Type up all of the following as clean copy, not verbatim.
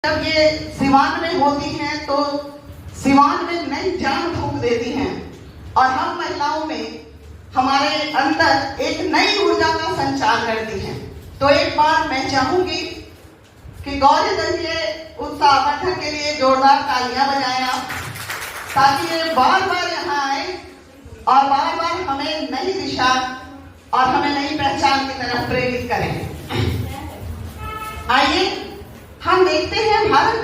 जब ये सिवान में होती हैं तो सिवान में नई जान फूंक देती हैं और हम महिलाओं में हमारे अंदर एक नई ऊर्जा का संचार करती हैं। तो एक बार मैं चाहूंगी कि गौरी दल के उत्साह वर्धन के लिए जोरदार तालियां बजाएं आप, ताकि ये बार बार यहाँ आए और बार बार हमें नई दिशा और हमें नई पहचान की तरफ प्रेरित करें। आइए हम देखते हैं भारत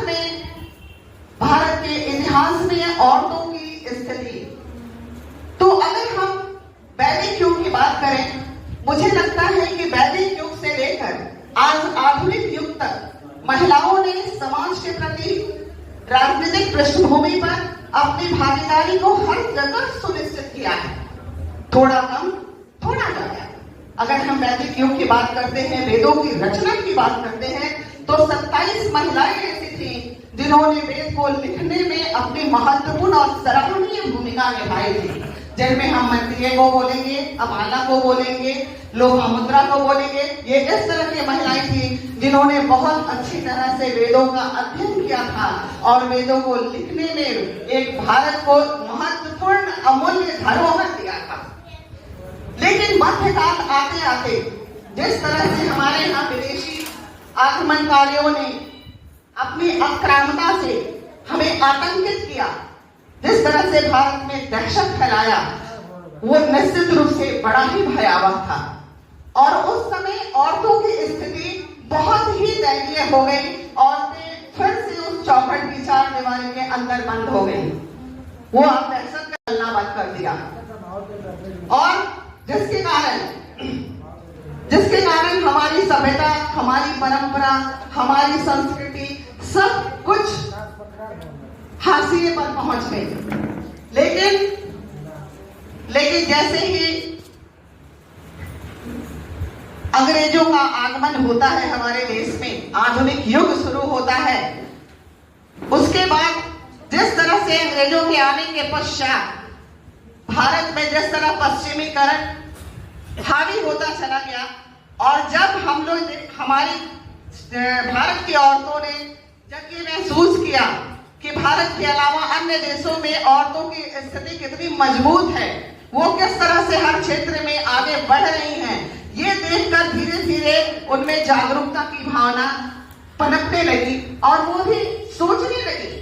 के इतिहास में औरतों की स्थिति। तो अगर हम वैदिक युग की बात करें, मुझे लगता है कि वैदिक युग से लेकर आज आधुनिक युग तक महिलाओं ने समाज के प्रति राजनीतिक पृष्ठभूमि पर अपनी भागीदारी को हर जगह सुनिश्चित किया है, थोड़ा कम थोड़ा ज्यादा। अगर हम वैदिक युग की बात करते हैं, वेदों की रचना की बात करते हैं, तो 27 महिलाएं ऐसी थी जिन्होंने वेद को लिखने में अपनी महत्वपूर्ण और सराहनीय भूमिका निभाई थी, जिनमें हम मैत्रेय को बोलेंगे, अमाला को बोलेंगे, लोपामुद्रा को बोलेंगे। ये इस तरह की महिलाएं थी जिन्होंने बहुत अच्छी तरह से वेदों का अध्ययन किया था और वेदों को लिखने में एक भारत को महत्वपूर्ण अमूल्य धरोहर दिया था। लेकिन मध्यकाल आते आते जिस तरह से हमारे यहाँ विदेशी आक्रमणकारियों ने अपनी आक्रामकता से हमें आतंकित किया, जिस तरह से भारत में दहशत फैलाया, वो निश्चित रूप से बड़ा ही भयावह था। और उस समय औरतों की स्थिति बहुत ही दयनीय हो गई। औरतें फिर से उस चौखट की चार दीवारी के अंदर बंद हो गई। वो अब दहशत का चलना बंद कर दिया और जिसके कारण हमारी सभ्यता, हमारी परंपरा, हमारी संस्कृति सब कुछ हाशिए पर पहुंच गई। लेकिन जैसे ही अंग्रेजों का आगमन होता है हमारे देश में, आधुनिक युग शुरू होता है, उसके बाद जिस तरह से अंग्रेजों के आने के पश्चात भारत में जिस तरह पश्चिमीकरण हावी होता चला गया और जब हम लोग हमारी भारत की औरतों ने जब ये महसूस किया कि भारत के अलावा अन्य देशों में औरतों की स्थिति कितनी मजबूत है, वो किस तरह से हर क्षेत्र में आगे बढ़ रही हैं, ये देखकर धीरे धीरे उनमें जागरूकता की भावना पनपने लगी और वो भी सोचने लगी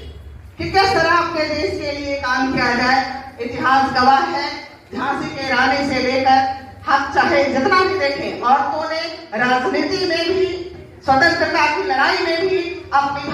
कि किस तरह अपने देश के लिए काम किया जाए। इतिहास गवाह है, झांसी के रानी से लेकर हम चाहे जितना भी देखें, औरतों ने राजनीति में भी, स्वतंत्रता की लड़ाई में भी अपनी